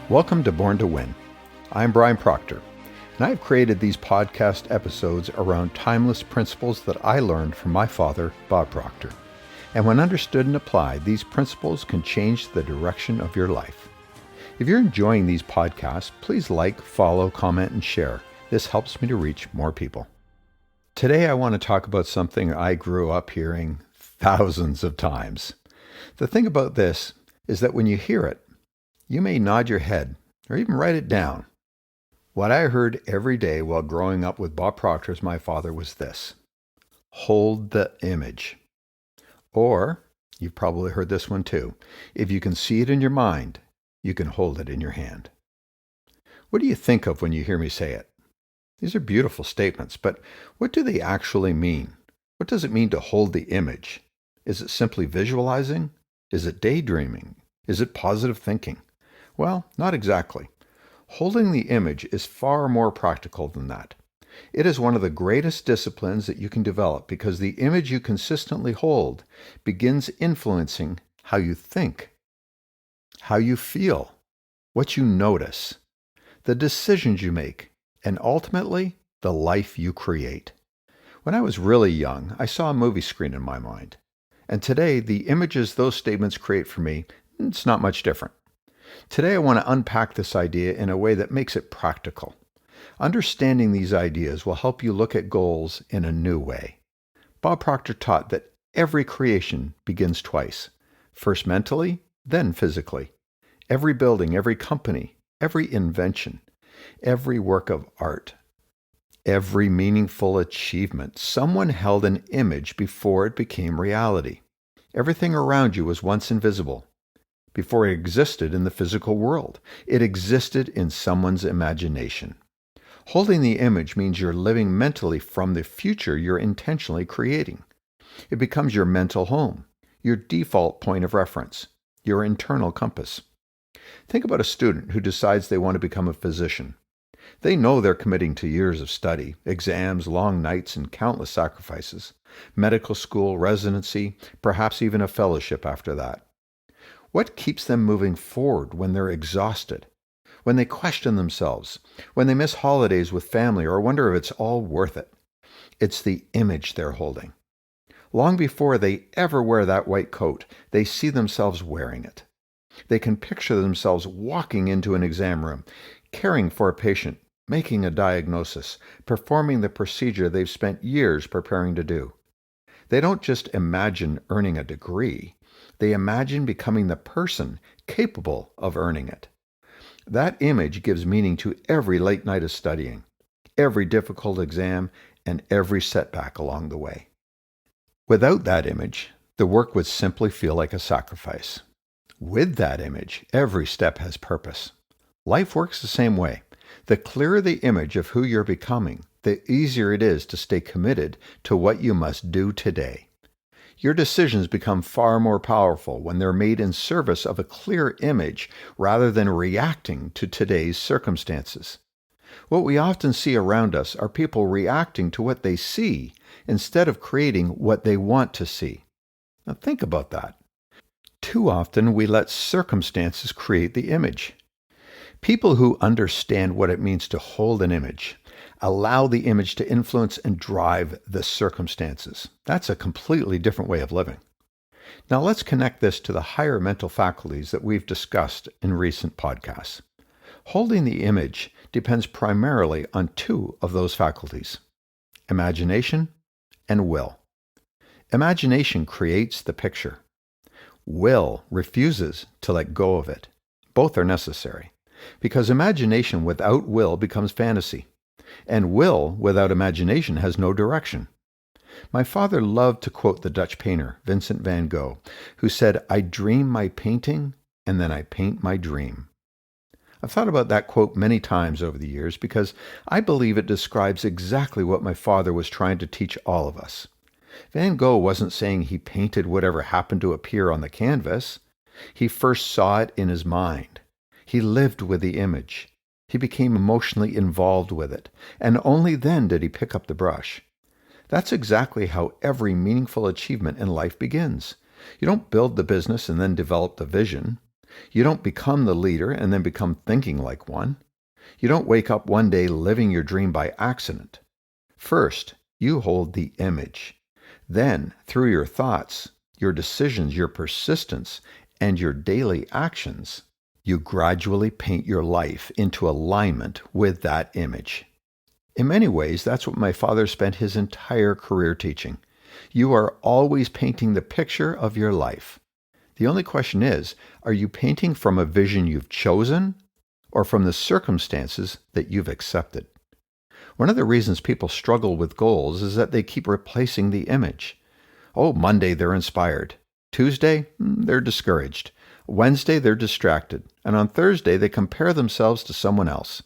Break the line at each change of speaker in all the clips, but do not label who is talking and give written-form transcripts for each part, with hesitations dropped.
Welcome to Born to Win. I'm Bob Proctor, and I've created these podcast episodes around timeless principles that I learned from my father, Bob Proctor. And when understood and applied, these principles can change the direction of your life. If you're enjoying these podcasts, please like, follow, comment, and share. This helps me to reach more people. Today I want to talk about something I grew up hearing thousands of times. The thing about this is that when you hear it, you may nod your head or even write it down. What I heard every day while growing up with Bob Proctor as my father was this: hold the image. Or, you've probably heard this one too, if you can see it in your mind, you can hold it in your hand. What do you think of when you hear me say it? These are beautiful statements, but what do they actually mean? What does it mean to hold the image? Is it simply visualizing? Is it daydreaming? Is it positive thinking? Well, not exactly. Holding the image is far more practical than that. It is one of the greatest disciplines that you can develop because the image you consistently hold begins influencing how you think, how you feel, what you notice, the decisions you make, and ultimately, the life you create. When I was really young, I saw a movie screen in my mind. And today, the images those statements create for me, it's not much different. Today, I want to unpack this idea in a way that makes it practical. Understanding these ideas will help you look at goals in a new way. Bob Proctor taught that every creation begins twice. First mentally, then physically. Every building, every company, every invention, every work of art, every meaningful achievement, someone held an image before it became reality. Everything around you was once invisible. Before it existed in the physical world, it existed in someone's imagination. Holding the image means you're living mentally from the future you're intentionally creating. It becomes your mental home, your default point of reference, your internal compass. Think about a student who decides they want to become a physician. They know they're committing to years of study, exams, long nights, and countless sacrifices. Medical school, residency, perhaps even a fellowship after that. What keeps them moving forward when they're exhausted? When they question themselves? When they miss holidays with family or wonder if it's all worth it? It's the image they're holding. Long before they ever wear that white coat, they see themselves wearing it. They can picture themselves walking into an exam room, caring for a patient, making a diagnosis, performing the procedure they've spent years preparing to do. They don't just imagine earning a degree. They imagine becoming the person capable of earning it. That image gives meaning to every late night of studying, every difficult exam, and every setback along the way. Without that image, the work would simply feel like a sacrifice. With that image, every step has purpose. Life works the same way. The clearer the image of who you're becoming, the easier it is to stay committed to what you must do today. Your decisions become far more powerful when they're made in service of a clear image rather than reacting to today's circumstances. What we often see around us are people reacting to what they see instead of creating what they want to see. Now think about that. Too often we let circumstances create the image. People who understand what it means to hold an image allow the image to influence and drive the circumstances. That's a completely different way of living. Now let's connect this to the higher mental faculties that we've discussed in recent podcasts. Holding the image depends primarily on two of those faculties: imagination and will. Imagination creates the picture. Will refuses to let go of it. Both are necessary, because imagination without will becomes fantasy, and will without imagination has no direction. My father loved to quote the Dutch painter Vincent van Gogh, who said, "I dream my painting, and then I paint my dream." I've thought about that quote many times over the years because I believe it describes exactly what my father was trying to teach all of us. Van Gogh wasn't saying he painted whatever happened to appear on the canvas. He first saw it in his mind. He lived with the image. He became emotionally involved with it, and only then did he pick up the brush. That's exactly how every meaningful achievement in life begins. You don't build the business and then develop the vision. You don't become the leader and then become thinking like one. You don't wake up one day living your dream by accident. First, you hold the image. Then, through your thoughts, your decisions, your persistence, and your daily actions, you gradually paint your life into alignment with that image. In many ways, that's what my father spent his entire career teaching. You are always painting the picture of your life. The only question is, are you painting from a vision you've chosen or from the circumstances that you've accepted? One of the reasons people struggle with goals is that they keep replacing the image. Oh, Monday they're inspired. Tuesday, they're discouraged. Wednesday, they're distracted. And on Thursday, they compare themselves to someone else.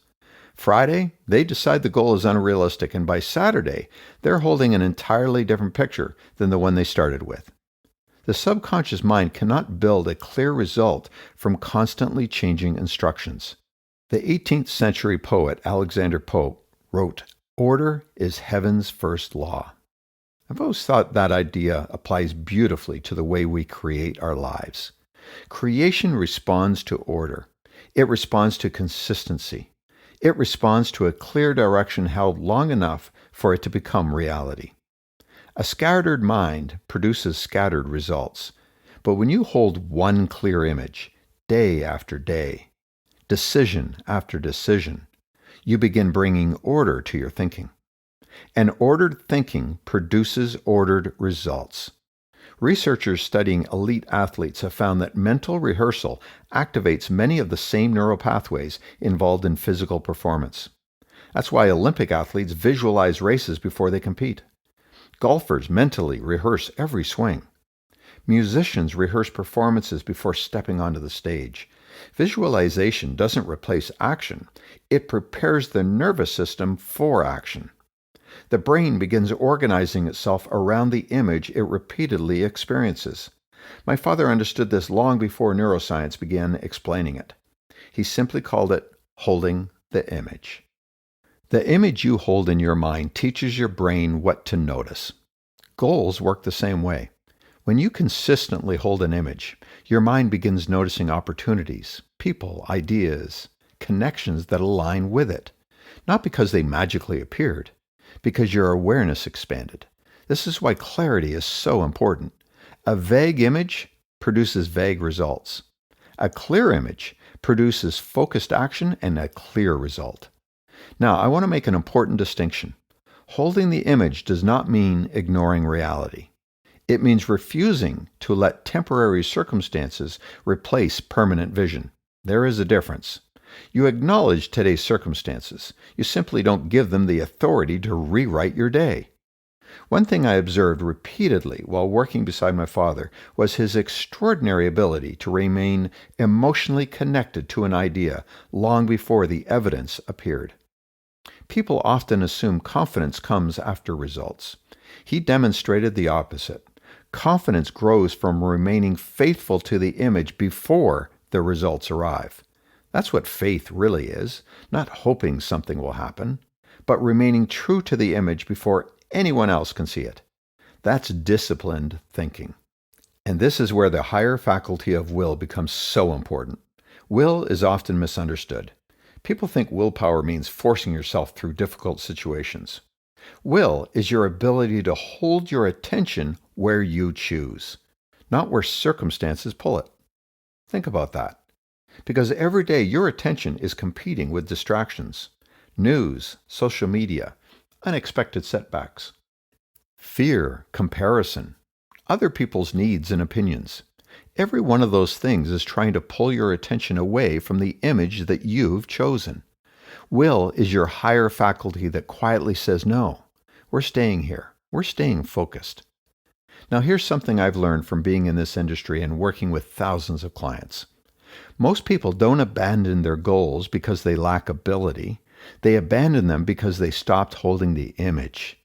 Friday, they decide the goal is unrealistic, and by Saturday, they're holding an entirely different picture than the one they started with. The subconscious mind cannot build a clear result from constantly changing instructions. The 18th century poet Alexander Pope wrote, "Order is heaven's first law." I've always thought that idea applies beautifully to the way we create our lives. Creation responds to order. It responds to consistency. It responds to a clear direction held long enough for it to become reality. A scattered mind produces scattered results. But when you hold one clear image, day after day, decision after decision, you begin bringing order to your thinking. And ordered thinking produces ordered results. Researchers studying elite athletes have found that mental rehearsal activates many of the same neural pathways involved in physical performance. That's why Olympic athletes visualize races before they compete. Golfers mentally rehearse every swing. Musicians rehearse performances before stepping onto the stage. Visualization doesn't replace action. It prepares the nervous system for action. The brain begins organizing itself around the image it repeatedly experiences. My father understood this long before neuroscience began explaining it. He simply called it holding the image. The image you hold in your mind teaches your brain what to notice. Goals work the same way. When you consistently hold an image, your mind begins noticing opportunities, people, ideas, connections that align with it. Not because they magically appeared, because your awareness expanded. This is why clarity is so important. A vague image produces vague results. A clear image produces focused action and a clear result. Now, I want to make an important distinction. Holding the image does not mean ignoring reality. It means refusing to let temporary circumstances replace permanent vision. There is a difference. You acknowledge today's circumstances. You simply don't give them the authority to rewrite your day. One thing I observed repeatedly while working beside my father was his extraordinary ability to remain emotionally connected to an idea long before the evidence appeared. People often assume confidence comes after results. He demonstrated the opposite. Confidence grows from remaining faithful to the image before the results arrive. That's what faith really is, not hoping something will happen, but remaining true to the image before anyone else can see it. That's disciplined thinking. And this is where the higher faculty of will becomes so important. Will is often misunderstood. People think willpower means forcing yourself through difficult situations. Will is your ability to hold your attention where you choose, not where circumstances pull it. Think about that. Because every day your attention is competing with distractions, news, social media, unexpected setbacks, fear, comparison, other people's needs and opinions. Every one of those things is trying to pull your attention away from the image that you've chosen. Will is your higher faculty that quietly says, no, we're staying here. We're staying focused. Now here's something I've learned from being in this industry and working with thousands of clients. Most people don't abandon their goals because they lack ability. They abandon them because they stopped holding the image.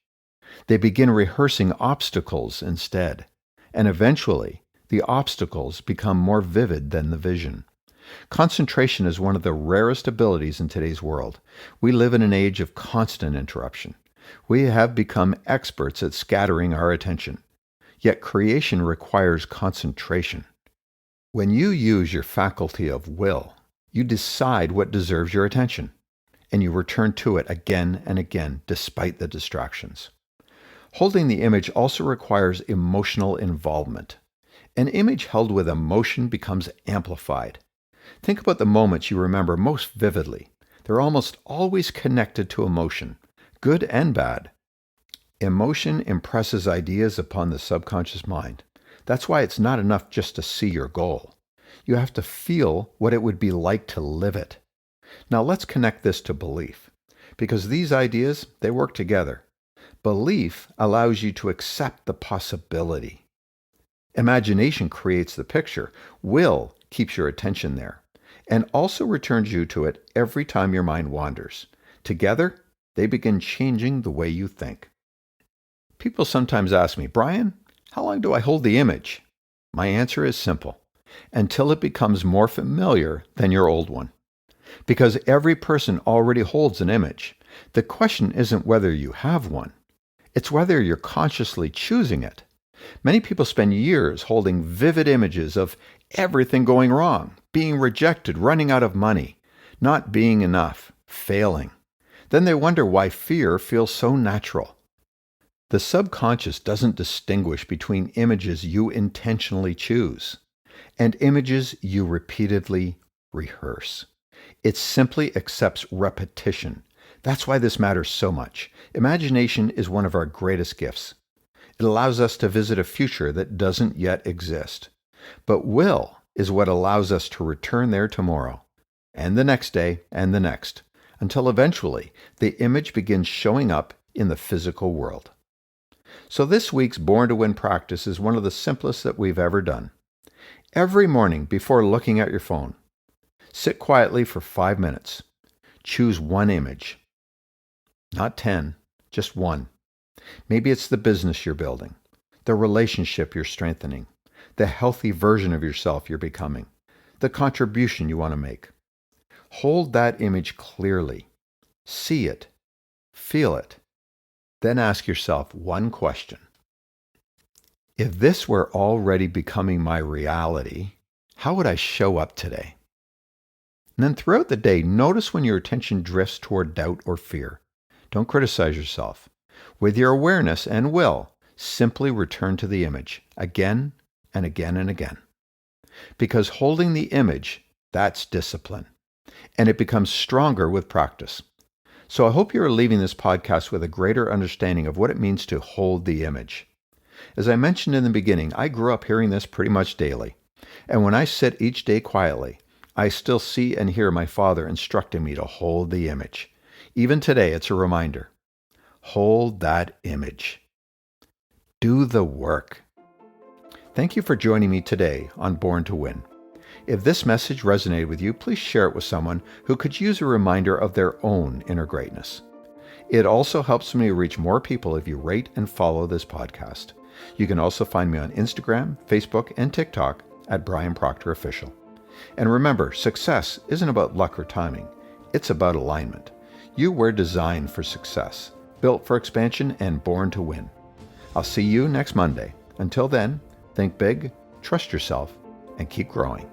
They begin rehearsing obstacles instead. And eventually, the obstacles become more vivid than the vision. Concentration is one of the rarest abilities in today's world. We live in an age of constant interruption. We have become experts at scattering our attention. Yet creation requires concentration. When you use your faculty of will, you decide what deserves your attention, and you return to it again and again despite the distractions. Holding the image also requires emotional involvement. An image held with emotion becomes amplified. Think about the moments you remember most vividly. They're almost always connected to emotion, good and bad. Emotion impresses ideas upon the subconscious mind. That's why it's not enough just to see your goal. You have to feel what it would be like to live it. Now let's connect this to belief, because these ideas, they work together. Belief allows you to accept the possibility. Imagination creates the picture. Will keeps your attention there, and also returns you to it every time your mind wanders. Together, they begin changing the way you think. People sometimes ask me, Brian, how long do I hold the image? My answer is simple: until it becomes more familiar than your old one. Because every person already holds an image. The question isn't whether you have one. It's whether you're consciously choosing it. Many people spend years holding vivid images of everything going wrong, being rejected, running out of money, not being enough, failing. Then they wonder why fear feels so natural. The subconscious doesn't distinguish between images you intentionally choose and images you repeatedly rehearse. It simply accepts repetition. That's why this matters so much. Imagination is one of our greatest gifts. It allows us to visit a future that doesn't yet exist. But will is what allows us to return there tomorrow, and the next day, and the next, until eventually the image begins showing up in the physical world. So this week's Born to Win practice is one of the simplest that we've ever done. Every morning before looking at your phone, sit quietly for 5 minutes. Choose one image. Not 10, just one. Maybe it's the business you're building, the relationship you're strengthening, the healthy version of yourself you're becoming, the contribution you want to make. Hold that image clearly. See it. Feel it. Then ask yourself one question. If this were already becoming my reality, how would I show up today? And then throughout the day, notice when your attention drifts toward doubt or fear. Don't criticize yourself. With your awareness and will, simply return to the image again and again and again. Because holding the image, that's discipline. And it becomes stronger with practice. So I hope you are leaving this podcast with a greater understanding of what it means to hold the image. As I mentioned in the beginning, I grew up hearing this pretty much daily. And when I sit each day quietly, I still see and hear my Father instructing me to hold the image. Even today, it's a reminder. Hold that image. Do the work. Thank you for joining me today on Born to Win. If this message resonated with you, please share it with someone who could use a reminder of their own inner greatness. It also helps me reach more people if you rate and follow this podcast. You can also find me on Instagram, Facebook, and TikTok at Brian Proctor Official. And remember, success isn't about luck or timing. It's about alignment. You were designed for success, built for expansion, and born to win. I'll see you next Monday. Until then, think big, trust yourself, and keep growing.